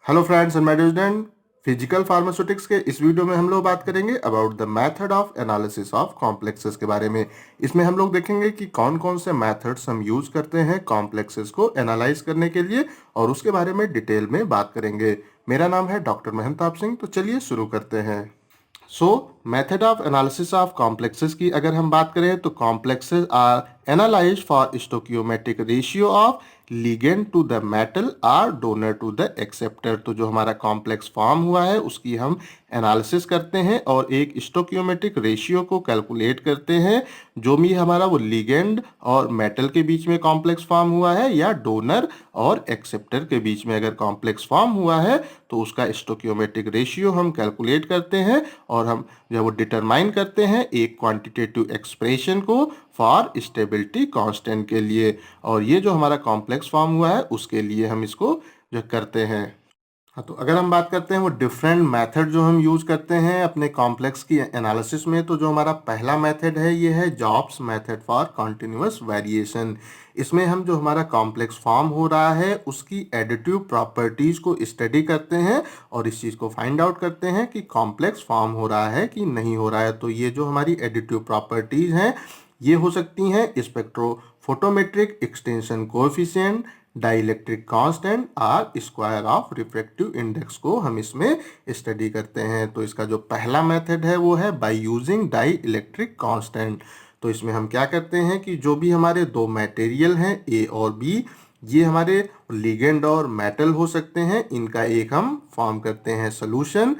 Hello friends and my student, physical pharmaceutics के इस video में हम लोग बात करेंगे about the method of analysis of complexes के बारे में। इसमें हम लोग देखेंगे कि कौन कौन से मेथड्स हम यूज करते हैं कॉम्प्लेक्सेस को एनालाइज करने के लिए, और उसके बारे में डिटेल में बात करेंगे। मेरा नाम है डॉक्टर महंताब सिंह। तो चलिए शुरू करते हैं। Method of analysis of complexes की अगर हम बात करें तो complexes are analysed for stoichiometric ratio of ligand to the metal और डोनर टू द एक्सेप्टर। तो जो हमारा कॉम्प्लेक्स फॉर्म हुआ है उसकी हम एनालिसिस करते हैं और एक स्टोकियोमेट्रिक रेशियो को कैलकुलेट करते हैं, जो भी हमारा वो लिगेंड और मेटल के बीच में कॉम्प्लेक्स फॉर्म हुआ है या डोनर और एक्सेप्टर के बीच में अगर कॉम्प्लेक्स फॉर्म हुआ है तो उसका स्टोकियोमेट्रिक रेशियो हम कैलकुलेट करते हैं और हम जब वो डिटरमाइन करते हैं एक क्वांटिटेटिव एक्सप्रेशन को फॉर स्टेबिलिटी कांस्टेंट के लिए। और ये जो हमारा कॉम्प्लेक्स फॉर्म हुआ है उसके लिए हम इसको जो करते हैं। हाँ, तो अगर हम बात करते हैं वो डिफरेंट मेथड जो हम यूज करते हैं अपने कॉम्प्लेक्स की एनालिसिस में, तो जो हमारा पहला मेथड है ये है jobs method for continuous variation. इसमें हम जो हमारा कॉम्प्लेक्स फॉर्म हो रहा है उसकी एडिटिव प्रॉपर्टीज को स्टडी करते हैं और इस चीज़ को फाइंड आउट करते हैं कि कॉम्प्लेक्स फॉर्म हो रहा है कि नहीं हो रहा है। तो ये जो हमारी एडिटिव प्रॉपर्टीज हैं ये हो सकती हैं spectrophotometric extension coefficient, dielectric constant और स्क्वायर ऑफ रिफ्रैक्टिव इंडेक्स को हम इसमें स्टडी करते हैं। तो इसका जो पहला मेथड है वो है by using dielectric constant. तो इसमें हम क्या करते हैं कि जो भी हमारे दो मटेरियल हैं ए और बी, ये हमारे लिगेंड और मेटल हो सकते हैं, इनका एक हम फॉर्म करते हैं solution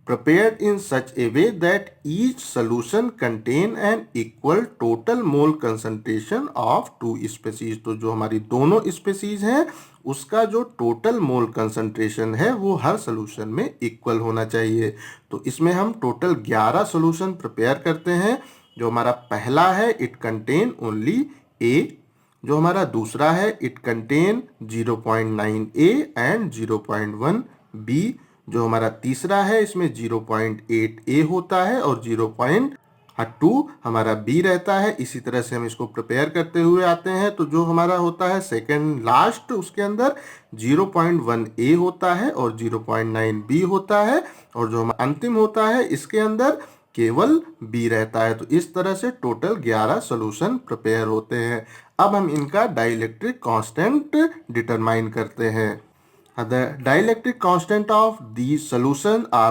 prepared in such a way that each solution contain an equal total mole concentration of two species। तो जो हमारी दोनों स्पेसीज हैं उसका जो टोटल मोल कंसंट्रेशन है वो हर सोल्यूशन में इक्वल होना चाहिए। तो इसमें हम टोटल 11 सोल्यूशन प्रिपेयर करते हैं। जो हमारा पहला है इट कंटेन ओनली ए, जो हमारा दूसरा है it contain 0.9 A and 0.1 B, जो हमारा तीसरा है इसमें 0.8 ए होता है और 0.2 हमारा बी रहता है। इसी तरह से हम इसको प्रिपेयर करते हुए आते हैं। तो जो हमारा होता है सेकंड लास्ट, उसके अंदर 0.1 ए होता है और 0.9 बी होता है, और जो हमारा अंतिम होता है इसके अंदर केवल बी रहता है। तो इस तरह से टोटल 11 सॉल्यूशन प्रिपेयर होते हैं। अब हम इनका डाइलेक्ट्रिक कांस्टेंट डिटरमाइन करते हैं। The dielectric constant of these solution I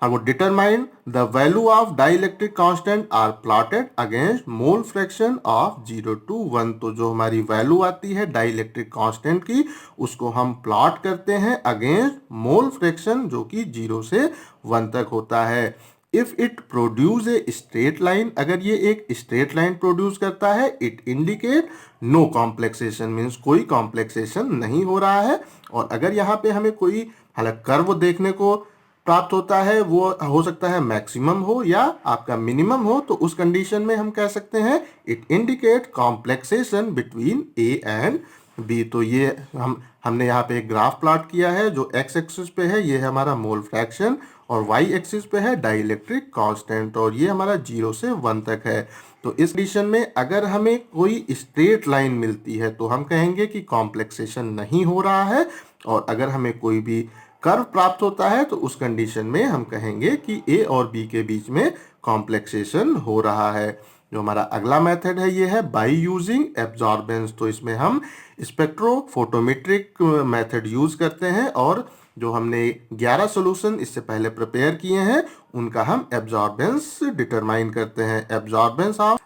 would determine the value of dielectric constant are plotted against mole fraction of 0 to 1। तो जो हमारी वैल्यू आती है डाइलेक्ट्रिक कांस्टेंट की उसको हम प्लॉट करते हैं अगेंस्ट मोल फ्रैक्शन जो कि 0 से 1 तक होता है। If it produce a straight line, अगर ये एक स्ट्रेट लाइन प्रोड्यूस करता है, it indicate no complexation, means कोई कॉम्प्लेक्सेशन नहीं हो रहा है। और अगर यहाँ पे हमें कोई हालांकि कर्व देखने को प्राप्त होता है, वो हो सकता है मैक्सिमम हो या आपका मिनिमम हो, तो उस कंडीशन में हम कह सकते हैं it indicate complexation between A and B. तो ये हमने यहाँ पे एक ग्राफ प्लॉट किया है। जो एक्स एक्सिस पे है ये है हमारा मोल फ्रैक्शन और वाई एक्सिस पे है डाइलेक्ट्रिक कांस्टेंट, और ये हमारा 0 से 1 तक है। तो इस कंडीशन में अगर हमें कोई स्ट्रेट लाइन मिलती है तो हम कहेंगे कि कॉम्प्लेक्सेशन नहीं हो रहा है, और अगर हमें कोई भी कर्व प्राप्त होता है तो उस कंडीशन में हम कहेंगे कि ए और बी के बीच में कॉम्प्लेक्सेशन हो रहा है। जो हमारा अगला मेथड है ये है बाय यूजिंग एब्जॉर्बेंस। तो इसमें हम स्पेक्ट्रोफोटोमेट्रिक मेथड यूज करते हैं और जो हमने 11 सॉल्यूशन इससे पहले प्रिपेयर किए हैं उनका हम एब्जॉर्बेंस डिटरमाइन करते हैं। Absorbance of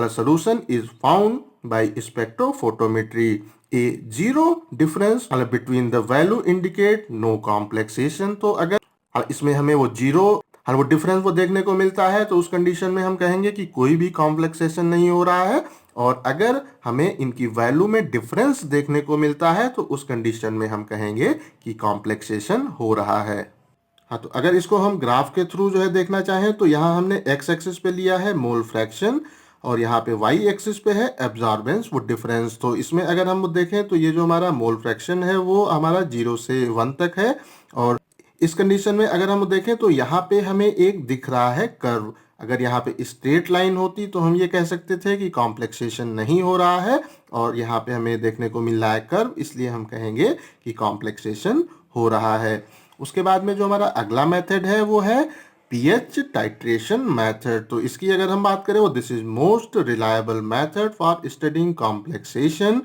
solution is found by spectrophotometry। A zero difference between the value indicate no complexation। तो अगर इसमें हमें वो जीरो वो डिफरेंस वो देखने को मिलता है तो उस कंडीशन में हम कहेंगे कि कोई भी कॉम्प्लेक्सेशन नहीं हो रहा है। और अगर हमें इनकी वैल्यू में डिफरेंस देखने को मिलता है तो उस कंडीशन में हम कहेंगे कि कॉम्प्लेक्सेशन हो रहा है। हाँ, तो अगर इसको हम ग्राफ के थ्रू जो है देखना चाहें तो यहाँ हमने एक्स एक्सिस पे लिया है मोल फ्रैक्शन और यहाँ पे वाई एक्सिस पे है एब्जॉर्बेंस वो डिफरेंस। तो इसमें अगर हम देखें तो ये जो हमारा मोल फ्रैक्शन है वो हमारा 0 से 1 तक है, और इस कंडीशन में अगर हम देखें तो यहाँ पे हमें एक दिख रहा है कर्व। अगर यहाँ पे स्ट्रेट लाइन होती तो हम ये कह सकते थे कि कॉम्प्लेक्सेशन नहीं हो रहा है, और यहाँ पे हमें देखने को मिल रहा है कर्व, इसलिए हम कहेंगे कि कॉम्प्लेक्सेशन हो रहा है। उसके बाद में जो हमारा अगला मेथड है वो है pH टाइट्रेशन मेथड। तो इसकी अगर हम बात करें वो this is most reliable method for studying complexation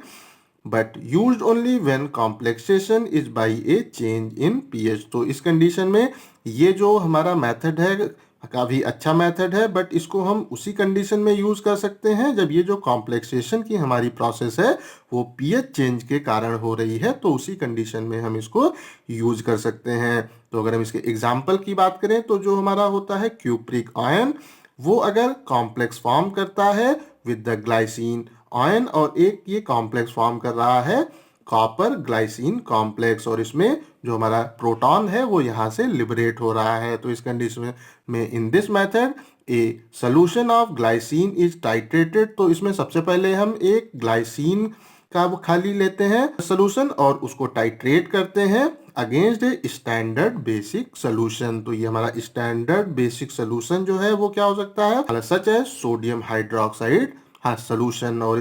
but used only when complexation is by A change in pH। तो इस कंडीशन में ये जो हमारा मेथड है काफ़ी अच्छा मेथड है, बट इसको हम उसी कंडीशन में यूज़ कर सकते हैं जब ये जो कॉम्प्लेक्सेशन की हमारी प्रोसेस है वो pH चेंज के कारण हो रही है, तो उसी कंडीशन में हम इसको यूज कर सकते हैं। तो अगर हम इसके एग्जाम्पल की बात करें तो जो हमारा होता है क्यूप्रिक आयन, वो अगर कॉम्प्लेक्स फॉर्म करता है विद द ग्लाइसिन आयन, और एक ये कॉम्प्लेक्स फॉर्म कर रहा है कॉपर ग्लाइसिन कॉम्प्लेक्स, और इसमें जो हमारा प्रोटॉन है वो यहाँ से लिबरेट हो रहा है। तो इस कंडीशन में इन this method A solution of glycine is titrated. तो इसमें सबसे पहले हम एक ग्लाइसिन का वो खाली लेते हैं सोल्यूशन और उसको टाइट्रेट करते हैं against a standard basic solution. तो ये हमारा स्टैंडर्ड बेसिक सोल्यूशन जो है वो क्या हो सकता है, सच है सोडियम हाइड्रोक्साइड सोल्यूशन, और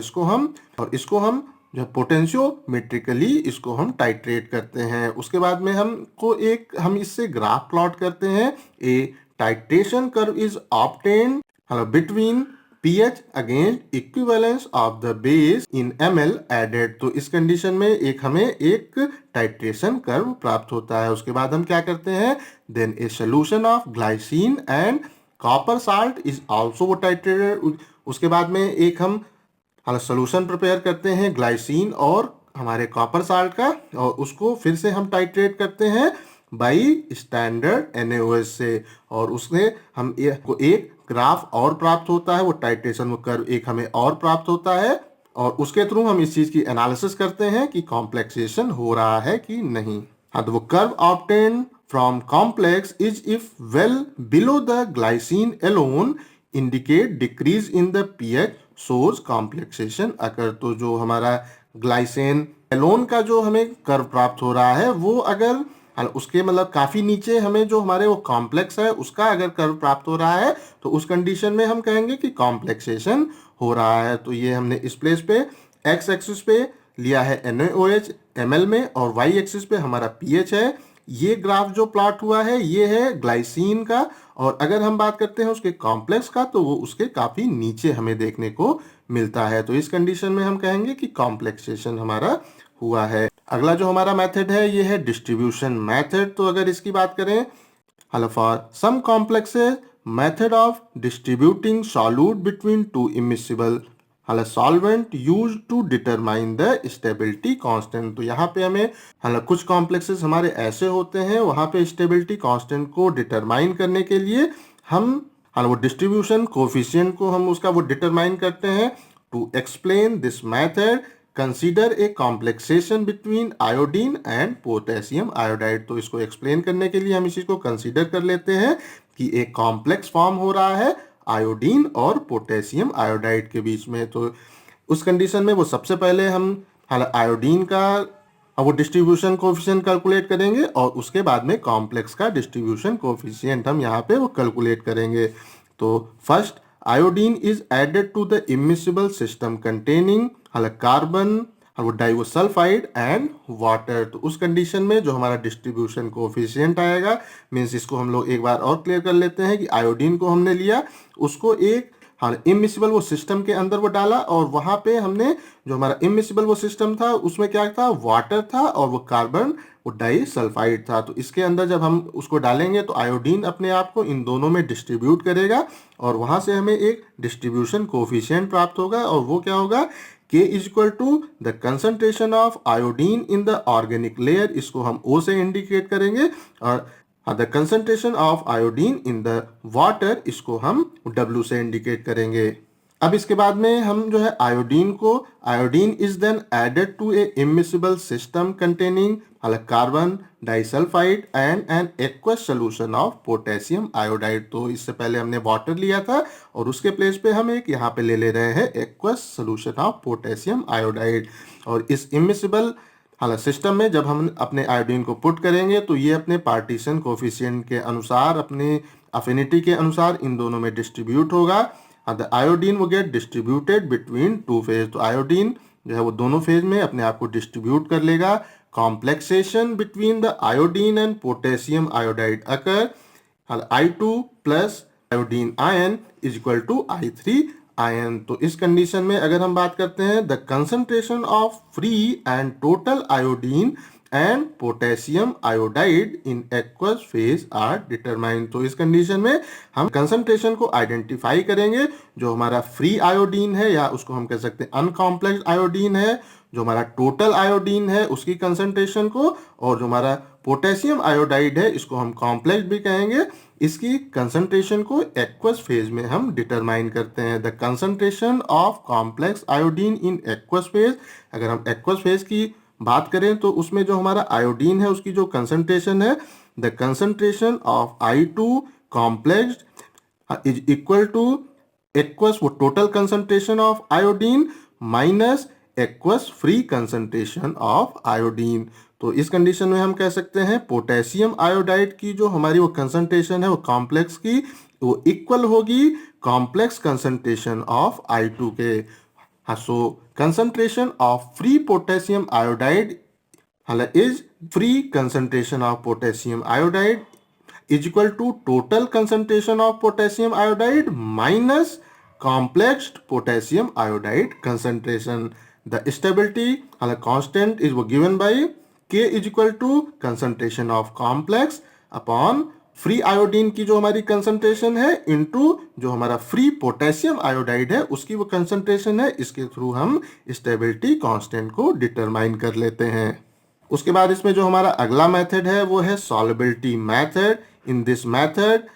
इसको हम जो पोटेंशियोमेट्रिकली इसको हम टाइट्रेट करते हैं। उसके बाद में हम इससे ग्राफ प्लॉट करते हैं। A titration curve is obtained between pH against equivalence of the base in ml added. तो इस कंडीशन में हमें एक टाइट्रेशन कर्व प्राप्त होता है। उसके बाद हम क्या करते हैं, then a solution of glycine and copper salt is also वो टाइट्रेटेड। उसके बाद में हम सोल्यूशन प्रिपेयर करते हैं ग्लाइसिन और हमारे कॉपर साल्ट का, और उसको फिर से हम टाइट्रेट करते हैं बाई स्टैंडर्ड NaOH से, और उससे हम एक ग्राफ और प्राप्त होता है, वो टाइट्रेशन कर्व हमें और प्राप्त होता है, और उसके थ्रू हम इस चीज की एनालिसिस करते हैं कि कॉम्प्लेक्सेशन हो रहा है कि नहीं। हाँ, तो वो curve obtain from complex is if well below the glycine alone indicate decrease in the pH source complexation अगर। तो जो हमारा ग्लाइसिन एलोन का जो हमें कर्व प्राप्त हो रहा है वो अगर उसके काफी नीचे हमें जो हमारे वो कॉम्प्लेक्स है उसका अगर कर्व प्राप्त हो रहा है, तो उस कंडीशन में हम कहेंगे कि कॉम्प्लेक्सेशन हो रहा है। तो ये हमने इस प्लेस पे एक्स एक्सिस पे लिया है NaOH ml में, और वाई एक्सिस पे हमारा pH है। ये ग्राफ जो प्लॉट हुआ है ये है ग्लाइसिन का, और अगर हम बात करते हैं उसके कॉम्प्लेक्स का तो वो उसके काफी नीचे हमें देखने को मिलता है। तो इस कंडीशन में हम कहेंगे कि कॉम्प्लेक्सेशन हमारा हुआ है। अगला जो हमारा मेथड है ये है डिस्ट्रीब्यूशन मेथड। तो अगर इसकी बात करें, for some complexes method of distributing solute between two immiscible solvent use to determine the stability constant. तो यहाँ पे हमें कुछ कॉम्प्लेक्सेस हमारे ऐसे होते हैं वहाँ पे स्टेबिलिटी कांस्टेंट को डिटरमाइन करने के लिए हम वो डिस्ट्रीब्यूशन कोफिशिएंट को हम उसका वो डिटरमाइन करते हैं। To explain this method consider a complexation between iodine and potassium iodide. तो इसको एक्सप्लेन करने के लिए हम इसी को कंसीडर कर लेते हैं कि एक कॉम्प्लेक्स फॉर्म हो रहा है आयोडीन और पोटेशियम आयोडाइड के बीच में। तो उस कंडीशन में वो सबसे पहले हम आयोडीन का वो डिस्ट्रीब्यूशन कोफिशिएंट कैलकुलेट करेंगे, और उसके बाद में कॉम्प्लेक्स का डिस्ट्रीब्यूशन कोफिशिएंट हम यहाँ पे वो कैलकुलेट करेंगे। तो first iodine is added to the immiscible system containing carbon वो डाइवोसल्फाइड एंड वाटर। तो उस कंडीशन में जो हमारा डिस्ट्रीब्यूशन कोफिशिएंट आएगा, मीन्स इसको हम लोग एक बार और क्लियर कर लेते हैं कि आयोडीन को हमने लिया, उसको एक इमिसिबल वो सिस्टम के अंदर वो डाला, और वहाँ पे हमने जो हमारा इमिसिबल वो सिस्टम था उसमें क्या था, वाटर था और वो कार्बन वो डाइसल्फाइड था। तो इसके अंदर जब हम उसको डालेंगे तो आयोडीन अपने आप को इन दोनों में डिस्ट्रीब्यूट करेगा, और वहाँ से हमें एक डिस्ट्रीब्यूशन कोफिशिएंट प्राप्त होगा, और वो क्या होगा, K is equal to the concentration of iodine in the organic layer, इसको हम O से इंडिकेट करेंगे, और the concentration of iodine in the water इसको हम W से इंडिकेट करेंगे। अब इसके बाद में हम जो है iodine is then added to a immiscible system containing carbon disulphide and an aqueous solution of potassium iodide. तो इससे पहले हमने वाटर लिया था और उसके प्लेस पे हम एक यहाँ पे ले रहे हैं aqueous solution of potassium iodide. और इस इमिसिबल सिस्टम में जब हम अपने आयोडीन को पुट करेंगे तो ये अपने पार्टीशन कोफिशिएंट के अनुसार अपने अफिनिटी के अनुसार इन दोनों में डिस्ट्रीब्यूट होगा। द आयोडीन वो get distributed between two phase, तो आयोडीन जो है वो दोनों फेज में अपने आप को डिस्ट्रीब्यूट कर लेगा। Complexation between the iodine and potassium iodide occur, I2 plus iodine ion is equal to I3 ion. तो इस कंडीशन में अगर हम बात करते हैं the concentration of free and total iodine and potassium iodide in aqueous phase are determine. तो इस कंडीशन में हम कंसंट्रेशन को आइडेंटिफाई करेंगे। जो हमारा फ्री आयोडीन है या उसको हम कह सकते हैं अनकॉम्प्लेक्स आयोडीन है, जो हमारा टोटल आयोडीन है उसकी कंसंट्रेशन को, और जो हमारा पोटेशियम आयोडाइड है इसको हम कॉम्प्लेक्स भी कहेंगे, इसकी कंसंट्रेशन को एक्वस फेज में हम डिटरमाइन करते हैं। The concentration of complex iodine in aqueous phase, अगर हम एक्वस फेज की बात करें तो उसमें जो हमारा आयोडीन है उसकी जो कंसंट्रेशन है, the concentration of I2 complex is equal to aqueous वो total concentration of iodine minus aqueous free concentration of iodine. तो इस कंडीशन में हम कह सकते हैं पोटेशियम आयोडाइड की जो हमारी वो कंसंट्रेशन है वो कॉम्प्लेक्स की वो इक्वल होगी कॉम्प्लेक्स कंसंट्रेशन ऑफ I2 के। हाँ, so concentration of free potassium iodide is free concentration of potassium iodide is equal to total concentration of potassium iodide minus complex potassium iodide concentration. The stability constant is given by K is equal to concentration of complex upon free iodine की जो हमारी concentration है into जो हमारा free potassium iodide है उसकी वो concentration है। इसके थ्रू हम स्टेबिलिटी कांस्टेंट को डिटरमाइन कर लेते हैं। उसके बाद इसमें जो हमारा अगला मेथड है वो है solubility method. In this method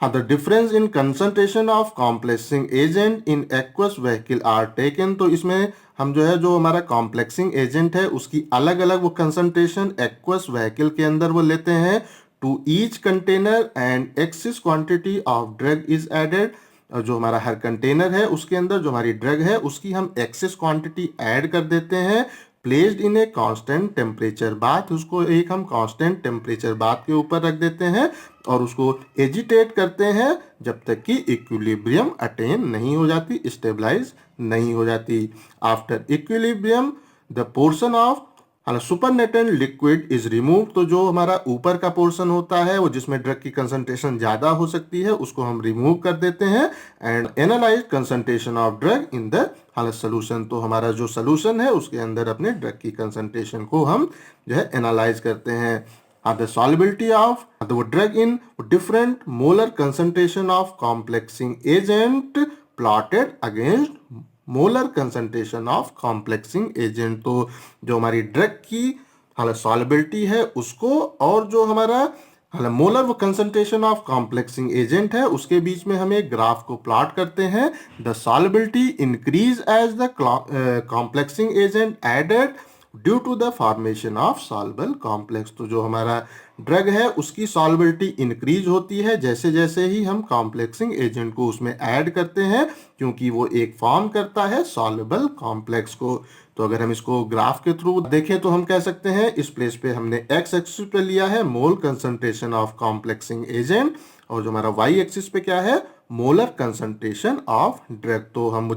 the difference in concentration of complexing agent in aqueous vehicle are taken. तो इसमें हम जो है जो हमारा कॉम्प्लेक्सिंग एजेंट है उसकी अलग अलग वो कंसंट्रेशन एक्वस व्हीकल के अंदर वो लेते हैं। To each container and excess quantity of drug is added. जो हमारा हर कंटेनर है उसके अंदर जो हमारी ड्रग है उसकी हम एक्सेस क्वांटिटी ऐड कर देते हैं। Placed in a constant temperature bath, उसको एक हम कांस्टेंट टेम्परेचर बाथ के ऊपर रख देते हैं और उसको एजिटेट करते हैं जब तक कि इक्विलिब्रियम अटेन नहीं हो जाती, स्टेबलाइज नहीं हो जाती। After equilibrium the portion of supernatant liquid is remove. तो जो हमारा ऊपर का पोर्शन होता है वो जिसमें ड्रग की कंसंट्रेशन ज्यादा हो सकती है उसको हम रिमूव कर देते हैं and analyse concentration of drug in the solution. तो हमारा जो सोल्यूशन है उसके अंदर अपने ड्रग की कंसंट्रेशन को हम जो है एनालाइज करते हैं। The solubility of the drug in different molar concentration of complexing agent plotted against molar concentration of complexing agent. तो जो हमारी ड्रग की सॉल्युबिलिटी है उसको और जो हमारा मोलर वो कंसंट्रेशन ऑफ कॉम्प्लेक्सिंग एजेंट है उसके बीच में हम एक ग्राफ को प्लॉट करते हैं। The solubility increase as the complexing agent added due to the formation of soluble complex. तो जो हमारा ड्रग है उसकी सॉल्युबिलिटी इंक्रीज होती है जैसे जैसे ही हम कॉम्प्लेक्सिंग एजेंट को उसमें ऐड करते हैं, क्योंकि वो एक फॉर्म करता है सॉल्युबल कॉम्प्लेक्स को। तो अगर हम इसको ग्राफ के थ्रू देखें तो हम कह सकते हैं इस प्लेस पे हमने एक्स एक्सिस पे लिया है मोल कंसंट्रेशन ऑफ कॉम्प्लेक्सिंग एजेंट और जो हमारा वाई एक्सिस पे क्या है मोलर कंसंट्रेशन ऑफ ड्रग। तो हम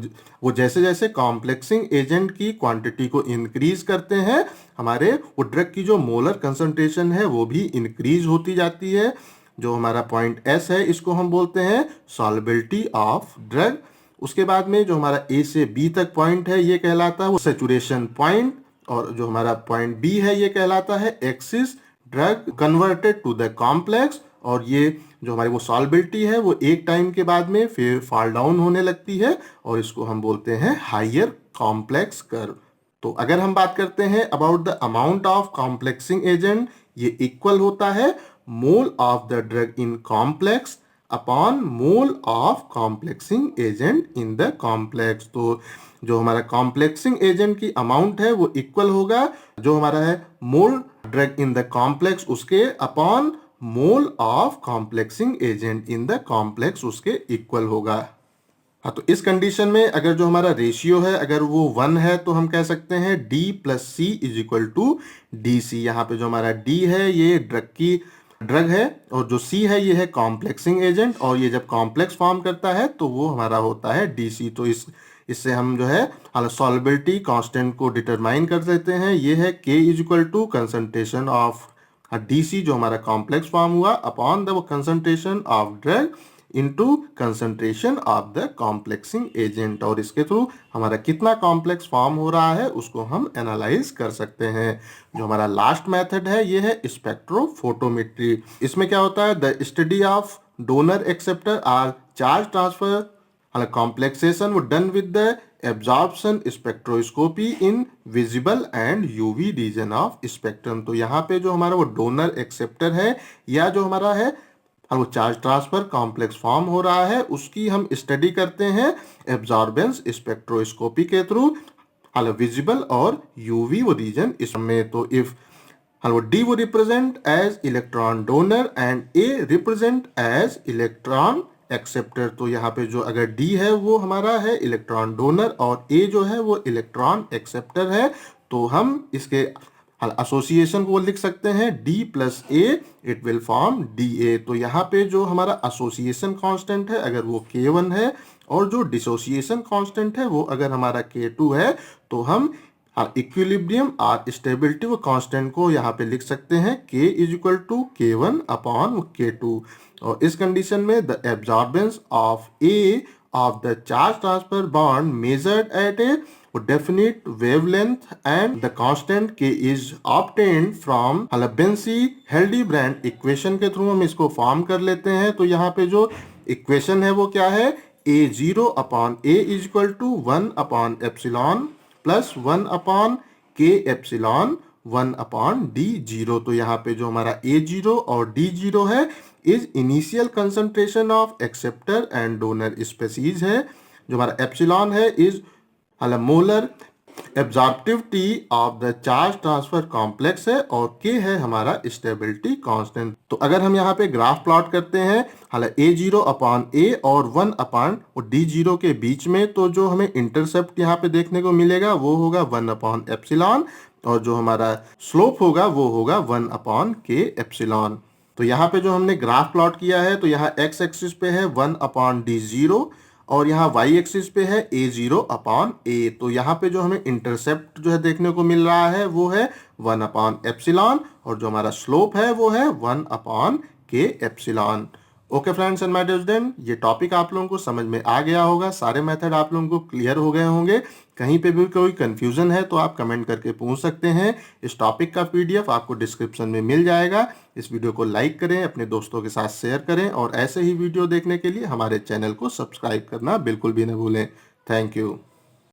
वो जैसे जैसे कॉम्प्लेक्सिंग एजेंट की क्वांटिटी को इंक्रीज करते हैं हमारे वो ड्रग की जो मोलर कंसंट्रेशन है वो भी इंक्रीज होती जाती है। जो हमारा पॉइंट एस है इसको हम बोलते हैं सॉल्युबिलिटी ऑफ ड्रग। उसके बाद में जो हमारा ए से बी तक पॉइंट है ये कहलाता है वो सैचुरेशन पॉइंट, और जो हमारा पॉइंट बी है ये कहलाता है excess drug converted to the complex. और ये जो हमारी वो सॉल्युबिलिटी है वो एक टाइम के बाद में फिर फॉल डाउन होने लगती है और इसको हम बोलते हैं हायर कॉम्प्लेक्स कर्व। तो अगर हम बात करते हैं about the amount of complexing agent, ये इक्वल होता है mole of the drug in complex upon mole of complexing agent in the complex. तो जो हमारा कॉम्प्लेक्सिंग एजेंट की अमाउंट है वो इक्वल होगा जो हमारा है मोल ड्रग इन द कॉम्प्लेक्स उसके upon mole of complexing agent in the complex उसके इक्वल होगा। हाँ, तो इस कंडीशन में अगर जो हमारा रेशियो है अगर वो 1 है तो हम कह सकते हैं D plus C is equal to DC। यहाँ पे जो हमारा D है ये ड्रग की ड्रग है, और जो सी है ये है कॉम्प्लेक्सिंग एजेंट, और ये जब कॉम्प्लेक्स फॉर्म करता है तो वो हमारा होता है डीसी। तो इससे हम जो है सॉल्युबिलिटी कांस्टेंट को डिटरमाइन कर देते हैं। ये है K is equal to concentration of DC जो हमारा कॉम्प्लेक्स फॉर्म हुआ upon the concentration of drug into concentration of the complexing agent, और इसके थ्रू हमारा कितना कॉम्प्लेक्स फॉर्म हो रहा है उसको हम एनालाइज कर सकते हैं। जो हमारा लास्ट मेथड है ये है स्पेक्ट्रोफोटोमेट्री। इसमें क्या होता है, the study of donor acceptor or charge transfer complexation was done with the absorption spectroscopy in visible and UV region of spectrum। तो यहाँ पे जो हमारा वो डोनर एक्सेप्टर है या जो हमारा है वो चार्ज ट्रांसफर कॉम्प्लेक्स फॉर्म हो रहा है उसकी हम स्टडी करते हैं एब्जॉर्बेंस स्पेक्ट्रोस्कोपी के थ्रू विजिबल और यूवी वो रीजन इसमें। तो इफ डी वो represent as electron donor and A represent as electron acceptor. तो यहाँ पे जो अगर डी है वो हमारा है इलेक्ट्रॉन डोनर और ए जो है वो इलेक्ट्रॉन एक्सेप्टर है, तो हम इसके एसोसिएशन को लिख सकते हैं D plus A, it will form D A. तो यहाँ पे जो हमारा एसोसिएशन कांस्टेंट है अगर वो K1 है और जो डिसोसिएशन कांस्टेंट है वो अगर हमारा K2 है, तो हम इक्विलिब्रियम और स्टेबिलिटी वो कांस्टेंट को यहाँ पे लिख सकते हैं K is equal to K1 upon K2। और इस कंडीशन में the absorbance of A of the charge transfer bond measured at a definite wavelength and the constant K is obtained from Benesi-Hildebrand equation के through हम इसको form कर लेते हैं। तो यहाँ पे जो इक्वेशन है वो क्या है, A0 upon A is equal to 1 upon epsilon plus 1 upon K epsilon 1 upon D0। तो यहाँ पे जो हमारा A0 और D0 है is initial concentration of acceptor and donor species है। जो हमारा एप्सिलॉन है is molar absorptivity of the charge transfer complex है, और K है हमारा स्टेबिलिटी कांस्टेंट। तो अगर हम यहाँ पे ग्राफ प्लॉट करते हैं A0 अपॉन A और 1 अपॉन D0 के बीच में, तो जो हमें इंटरसेप्ट यहाँ पे देखने को मिलेगा वो होगा 1 अपॉन एप्सिलॉन, और जो हमारा स्लोप होगा वो होगा 1 अपॉन K एप्सिलॉन। तो यहाँ पे जो हमने ग्राफ प्लॉट किया है तो यहाँ x एक्सिस पे है 1 अपॉन D0 और यहाँ y एक्सिस पे है A0 अपॉन A। तो यहाँ पे जो हमें इंटरसेप्ट जो है देखने को मिल रहा है वो है 1 अपॉन एप्सिलॉन, और जो हमारा स्लोप है वो है 1 upon K epsilon. Okay friends and my dear student, ये टॉपिक आप लोगों को समझ में आ गया होगा, सारे मेथड आप लोगों को क्लियर हो गए होंगे। कहीं पे भी कोई कंफ्यूजन है तो आप कमेंट करके पूछ सकते हैं। इस टॉपिक का PDF आपको डिस्क्रिप्शन में मिल जाएगा। इस वीडियो को लाइक करें, अपने दोस्तों के साथ शेयर करें, और ऐसे ही वीडियो देखने के लिए हमारे चैनल को सब्सक्राइब करना बिल्कुल भी न भूलें। Thank you.